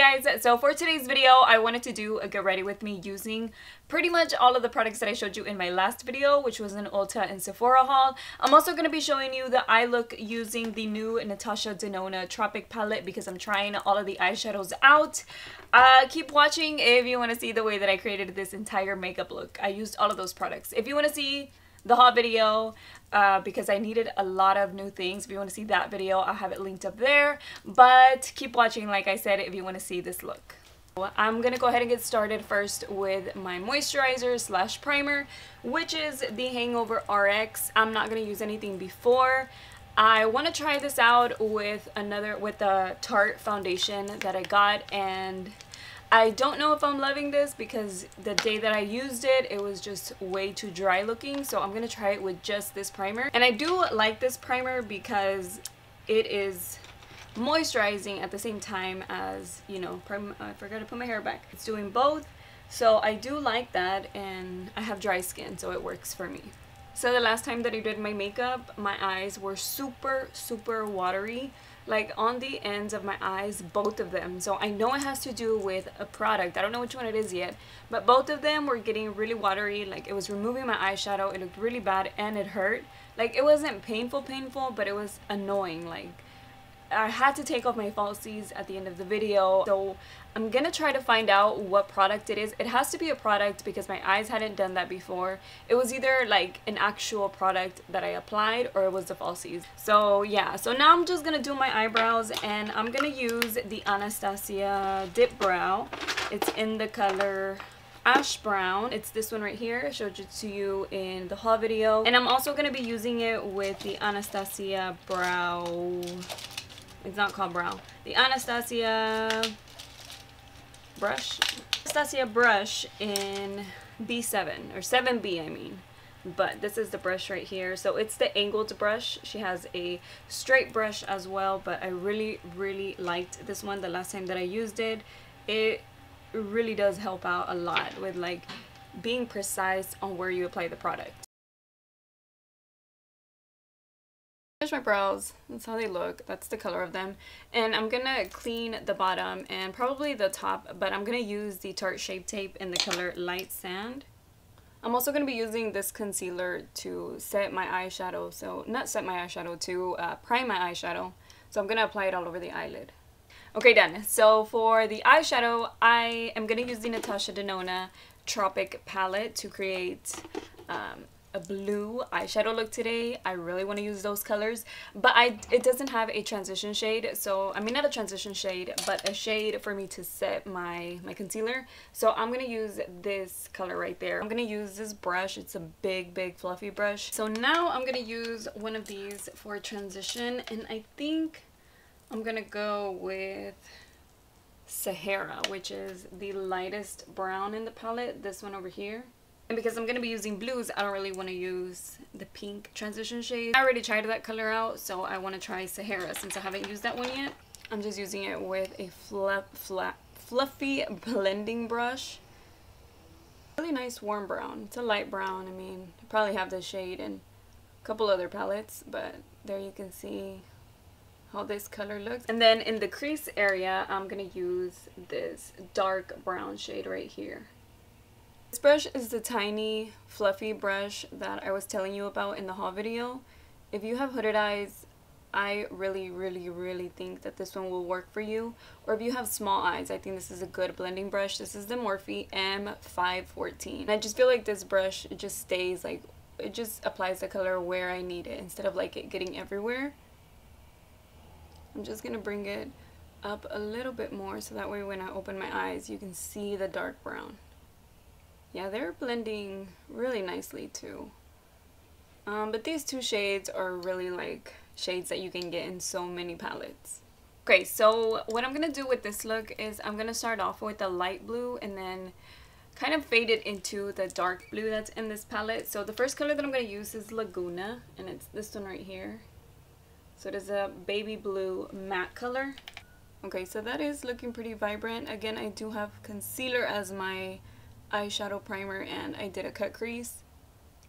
guys, so for today's video I wanted to do a get ready with me using pretty much all of the products that I showed you in my last video, which was an Ulta and Sephora haul. I'm also going to be showing you the eye look using the new Natasha Denona Tropic palette because I'm trying all of the eyeshadows out. Keep watching if you want to see the way that I created this entire makeup look. I used all of those products. If you want to see the haul video, because I needed a lot of new things, if you want to see that video, I'll have it linked up there. But keep watching, like I said, if you want to see this look. I'm gonna go ahead and get started first with my moisturizer slash primer, which is the Hangover RX. I'm not gonna use anything before. I want to try this out with the Tarte foundation that I got, and I don't know if I'm loving this because the day that I used it, it was just way too dry looking. So I'm going to try it with just this primer. And I do like this primer because it is moisturizing at the same time as, you know, I forgot to put my hair back. It's doing both. So I do like that, and I have dry skin, so it works for me. So the last time that I did my makeup, my eyes were super watery, like on the ends of my eyes, both of them. So I know it has to do with a product. I don't know which one it is yet, but both of them were getting really watery. Like it was removing my eyeshadow. It looked really bad and it hurt. Like it wasn't painful, but it was annoying. Like I had to take off my falsies at the end of the video. So I'm gonna try to find out what product it is. It has to be a product because my eyes hadn't done that before. It was either like an actual product that I applied or it was the falsies. So yeah, so now I'm just gonna do my eyebrows, and I'm gonna use the Anastasia Dip Brow. It's in the color Ash Brown. It's this one right here. I showed it to you in the haul video. And I'm also gonna be using it with the Anastasia Brow. It's not called brow. The Anastasia brush. Anastasia brush in B7 or 7B, I mean. But this is the brush right here. So it's the angled brush. She has a straight brush as well, but I really liked this one the last time that I used it. It really does help out a lot with like being precise on where you apply the product. Here's my brows. That's how they look. That's the color of them. And I'm gonna clean the bottom and probably the top, but I'm gonna use the Tarte Shape Tape in the color Light Sand. I'm also gonna be using this concealer to set my eyeshadow. So not set my eyeshadow, to prime my eyeshadow. So I'm gonna apply it all over the eyelid. Okay, done. So for the eyeshadow, I am gonna use the Natasha Denona Tropic palette to create a blue eyeshadow look today. I really want to use those colors, but it doesn't have a transition shade. So I mean, not a transition shade, but a shade for me to set my concealer. So I'm gonna use this color right there. I'm gonna use this brush. It's a big fluffy brush. So now I'm gonna use one of these for transition, and I think I'm gonna go with Sahara, which is the lightest brown in the palette, this one over here. And because I'm going to be using blues, I don't really want to use the pink transition shade. I already tried that color out, so I want to try Sahara since I haven't used that one yet. I'm just using it with a fluffy blending brush. Really nice warm brown. It's a light brown. I mean, I probably have this shade in a couple other palettes, but there you can see how this color looks. And then in the crease area, I'm going to use this dark brown shade right here. This brush is the tiny fluffy brush that I was telling you about in the haul video. If you have hooded eyes, I really think that this one will work for you. Or if you have small eyes, I think this is a good blending brush. This is the Morphe M514. And I just feel like this brush, it just stays like, it just applies the color where I need it instead of like it getting everywhere. I'm just gonna bring it up a little bit more so that way when I open my eyes, you can see the dark brown. Yeah, they're blending really nicely too. But these two shades are really like shades that you can get in so many palettes. Okay, so what I'm going to do with this look is I'm going to start off with the light blue and then kind of fade it into the dark blue that's in this palette. So the first color that I'm going to use is Laguna, and it's this one right here. So it is a baby blue matte color. Okay, so that is looking pretty vibrant. Again, I do have concealer as my eyeshadow primer, and I did a cut crease.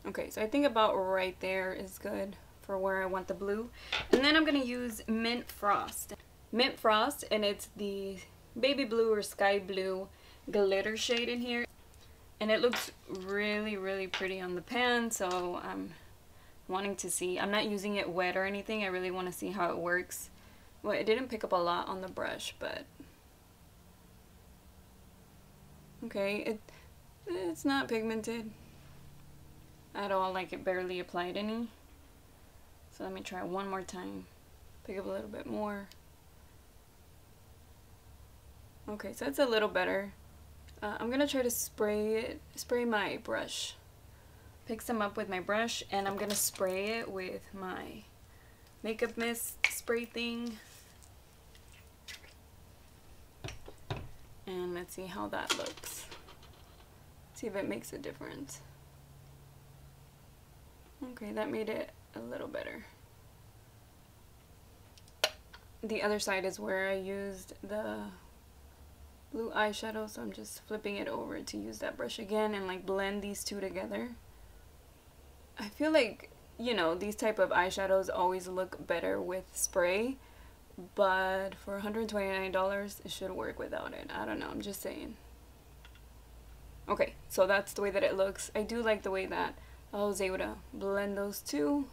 Okay, so I think about right there is good for where I want the blue. And then I'm going to use Mint Frost. Mint Frost, and it's the baby blue or sky blue glitter shade in here. And it looks really, really pretty on the pan, so I'm wanting to see. I'm not using it wet or anything. I really want to see how it works. Well, it didn't pick up a lot on the brush, but okay, it's not pigmented at all, like it barely applied any. So let me try one more time. Pick up a little bit more. Okay, so it's a little better. I'm gonna try to spray my brush. Pick some up with my brush, and I'm gonna spray it with my makeup mist spray thing. And let's see how that looks. See if it makes a difference. Okay, that made it a little better. The other side is where I used the blue eyeshadow, so I'm just flipping it over to use that brush again and like blend these two together. I feel like, you know, these type of eyeshadows always look better with spray, but for $129 it should work without it. I don't know, I'm just saying. Okay, so that's the way that it looks. I do like the way that I was able to blend those two.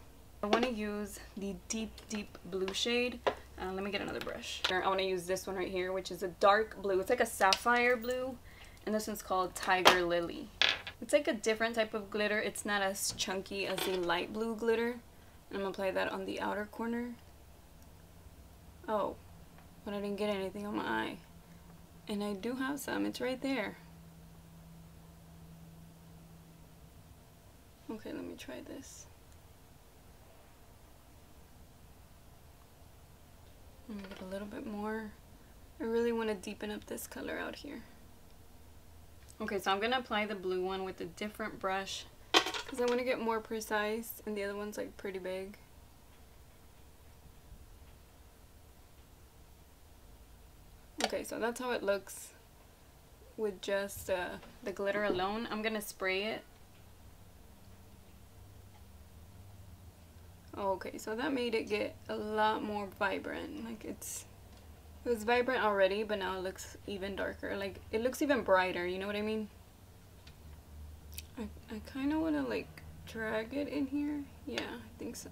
I want to use the deep blue shade. Let me get another brush. I want to use this one right here, which is a dark blue. It's like a sapphire blue, and this one's called Tiger Lily. It's like a different type of glitter. It's not as chunky as the light blue glitter. And I'm going to apply that on the outer corner. Oh, but I didn't get anything on my eye. And I do have some. It's right there. Okay, let me try this. I'm gonna get a little bit more. I really want to deepen up this color out here. Okay, so I'm gonna apply the blue one with a different brush because I want to get more precise, and the other one's like pretty big. Okay, so that's how it looks with just the glitter alone. I'm gonna spray it. Okay, so that made it get a lot more vibrant. Like it was vibrant already, but now it looks even darker. Like it looks even brighter, you know what I mean? I kind of want to like drag it in here. Yeah, I think so.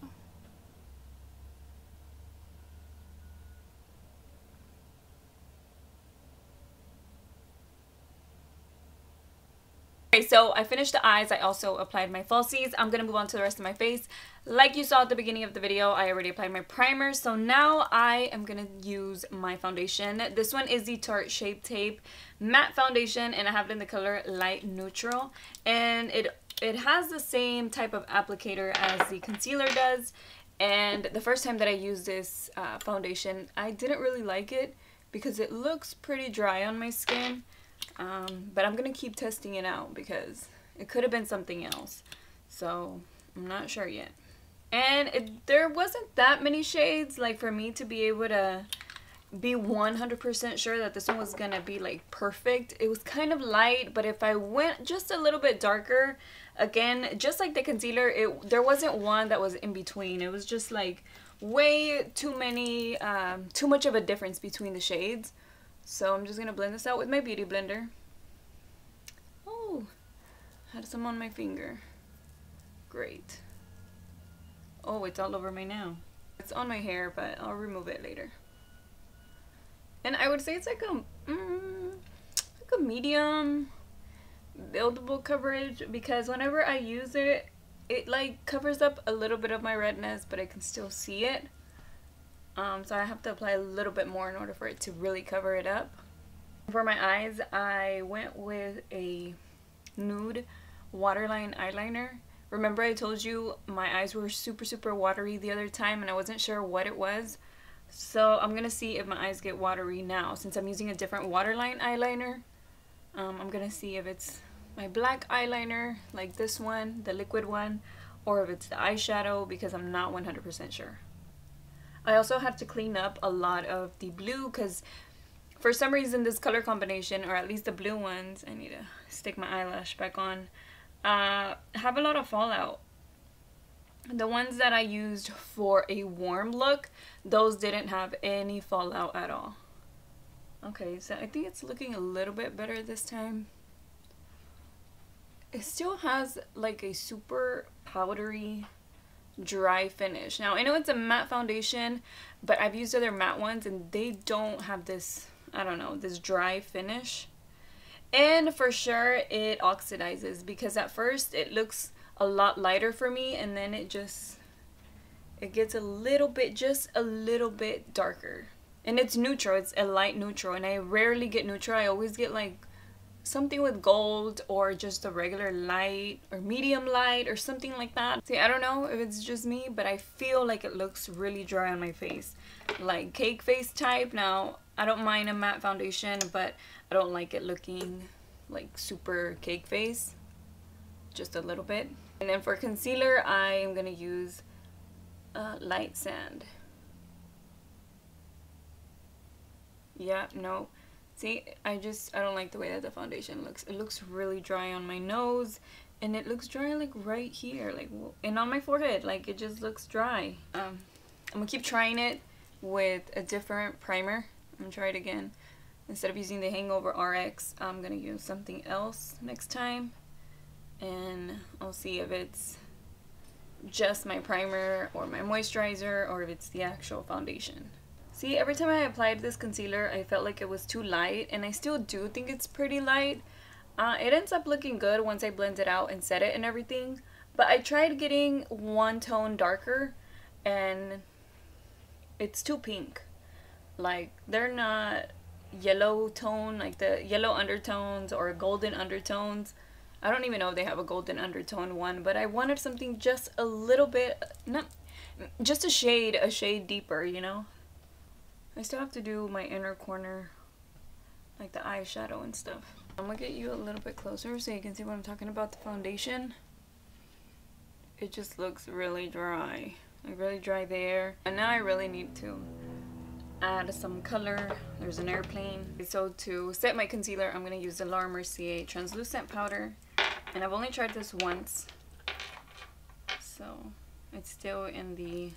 Okay, so I finished the eyes. I also applied my falsies. I'm going to move on to the rest of my face. Like you saw at the beginning of the video, I already applied my primer. So now I am going to use my foundation. This one is the Tarte Shape Tape Matte Foundation, and I have it in the color Light Neutral. And it has the same type of applicator as the concealer does. And the first time that I used this foundation, I didn't really like it because it looks pretty dry on my skin. But I'm gonna keep testing it out because it could have been something else, so I'm not sure yet. And there wasn't that many shades like for me to be able to be 100% sure that this one was gonna be like perfect. It was kind of light, but if I went just a little bit darker, again, just like the concealer, there wasn't one that was in between. It was just like way too much of a difference between the shades. So I'm just going to blend this out with my beauty blender. Oh, had some on my finger. Great. Oh, it's all over my nail. It's on my hair, but I'll remove it later. And I would say it's like a medium buildable coverage, because whenever I use it, it like covers up a little bit of my redness, but I can still see it. So I have to apply a little bit more in order for it to really cover it up. For my eyes, I went with a nude waterline eyeliner. Remember I told you my eyes were super watery the other time and I wasn't sure what it was. So I'm going to see if my eyes get watery now. Since I'm using a different waterline eyeliner, I'm going to see if it's my black eyeliner, like this one, the liquid one, or if it's the eyeshadow, because I'm not 100% sure. I also had to clean up a lot of the blue because for some reason this color combination, or at least the blue ones, I need to stick my eyelash back on, have a lot of fallout. The ones that I used for a warm look, those didn't have any fallout at all. Okay, so I think it's looking a little bit better this time. It still has like a super powdery, dry finish. Now, I know it's a matte foundation, but I've used other matte ones and they don't have this, I don't know, this dry finish. And for sure, it oxidizes because at first it looks a lot lighter for me and then it gets a little bit, just a little bit darker. And it's neutral, it's a light neutral, and I rarely get neutral. I always get like something with gold or just a regular light or medium light or something like that. See, I don't know if it's just me, but I feel like it looks really dry on my face. Like cake face type. Now, I don't mind a matte foundation, but I don't like it looking like super cake face. Just a little bit. And then for concealer, I am going to use light sand. Yeah, no. See, I don't like the way that the foundation looks. It looks really dry on my nose, and it looks dry like right here, like, and on my forehead. Like, it just looks dry. I'm gonna keep trying it with a different primer. I'm gonna try it again. Instead of using the Hangover RX, I'm gonna use something else next time, and I'll see if it's just my primer or my moisturizer or if it's the actual foundation. See, every time I applied this concealer, I felt like it was too light, and I still do think it's pretty light. It ends up looking good once I blend it out and set it and everything, but I tried getting one tone darker, and it's too pink. Like, they're not yellow tone, like the yellow undertones or golden undertones. I don't even know if they have a golden undertone one, but I wanted something just a little bit, not just a shade deeper, you know? I still have to do my inner corner, like the eyeshadow and stuff. I'm gonna get you a little bit closer so you can see what I'm talking about, the foundation. It just looks really dry, like really dry there. And now I really need to add some color. There's an airplane. So to set my concealer, I'm gonna use the Laura Mercier translucent powder. And I've only tried this once, so it's still in the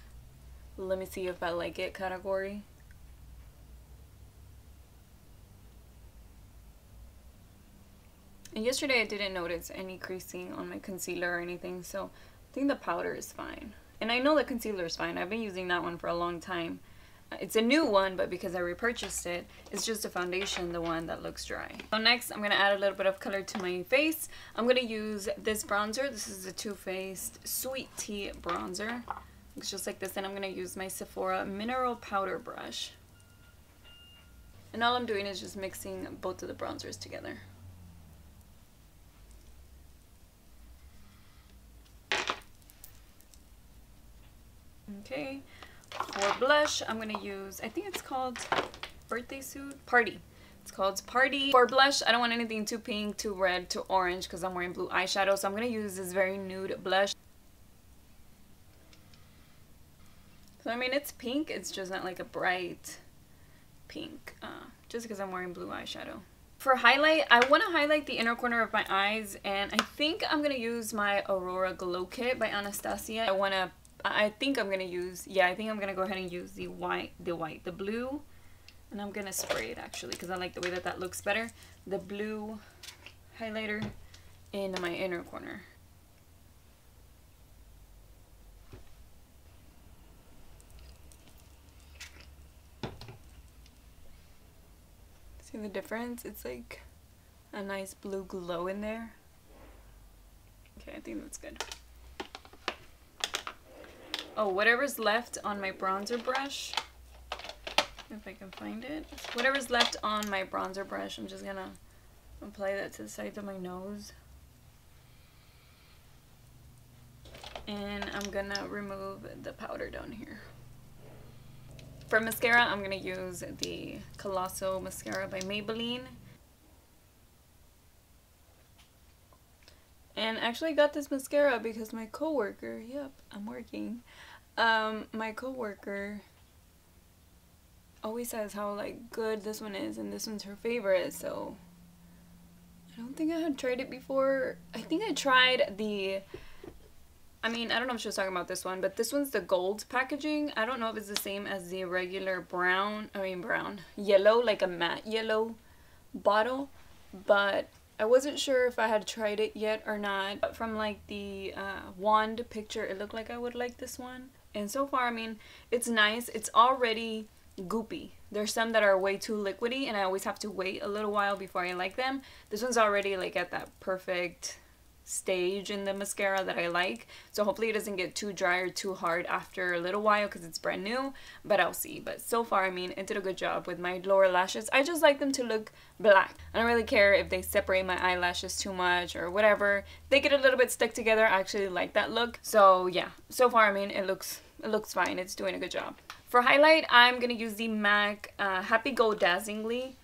let me see if I like it category. And yesterday I didn't notice any creasing on my concealer or anything, so I think the powder is fine. And I know the concealer is fine. I've been using that one for a long time. It's a new one, but because I repurchased it, it's just a foundation, the one that looks dry. So next, I'm going to add a little bit of color to my face. I'm going to use this bronzer. This is the Too Faced Sweet Tea Bronzer. Looks just like this, and I'm going to use my Sephora Mineral Powder Brush. And all I'm doing is just mixing both of the bronzers together. Okay, for blush, I'm going to use, I think it's called Birthday Suit? Paaarty. It's called Paaarty. For blush, I don't want anything too pink, too red, too orange because I'm wearing blue eyeshadow. So I'm going to use this very nude blush. So I mean, it's pink. It's just not like a bright pink. Just because I'm wearing blue eyeshadow. For highlight, I want to highlight the inner corner of my eyes. And I think I'm going to use my Aurora Glow Kit by Anastasia. I think I'm gonna use, yeah, I think I'm gonna go ahead and use the blue, and I'm gonna spray it actually because I like the way that looks better. The blue highlighter in my inner corner. See the difference? It's like a nice blue glow in there. Okay, I think that's good. Oh, whatever's left on my bronzer brush, if I can find it, whatever's left on my bronzer brush, I'm just gonna apply that to the sides of my nose. And I'm gonna remove the powder down here. For mascara, I'm gonna use the Colossal Mascara by Maybelline. And actually got this mascara because my coworker, yep, I'm working. My coworker always says how like good this one is, and this one's her favorite. So I don't think I had tried it before. I think I tried the I mean, I don't know if she was talking about this one, but this one's the gold packaging. I don't know if it's the same as the regular yellow, like a matte yellow bottle, but I wasn't sure if I had tried it yet or not. But from like the wand picture, it looked like I would like this one. And so far, I mean, it's nice. It's already goopy. There's some that are way too liquidy, and I always have to wait a little while before I like them. This one's already like at that perfect stage in the mascara that I like, so hopefully it doesn't get too dry or too hard after a little while because it's brand new, but I'll see. But so far, I mean, it did a good job with my lower lashes. I just like them to look black. I don't really care if they separate my eyelashes too much or whatever. If they get a little bit stuck together, I actually like that look. So yeah, so far, I mean, it looks fine. It's doing a good job. For highlight, I'm gonna use the MAC Happy Go Dazzlingly,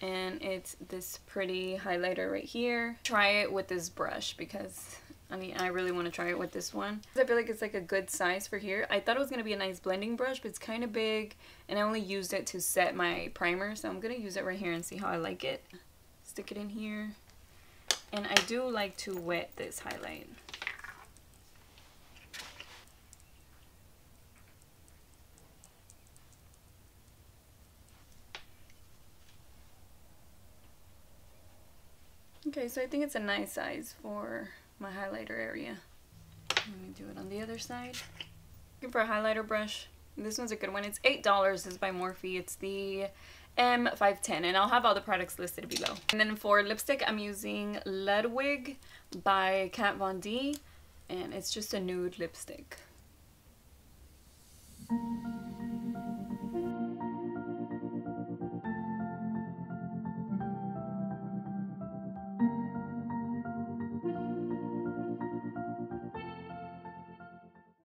and it's this pretty highlighter right here. Try it with this brush because I mean, I really want to try it with this one. I feel like it's like a good size for here. I thought it was gonna be a nice blending brush, but it's kind of big, and I only used it to set my primer, so I'm gonna use it right here and see how I like it. Stick it in here, and I do like to wet this highlight. Okay, so I think it's a nice size for my highlighter area. Let me do it on the other side. Looking for a highlighter brush. This one's a good one. It's $8. It's by Morphe. It's the M510, and I'll have all the products listed below. And then for lipstick, I'm using Ludwig by Kat Von D, and it's just a nude lipstick.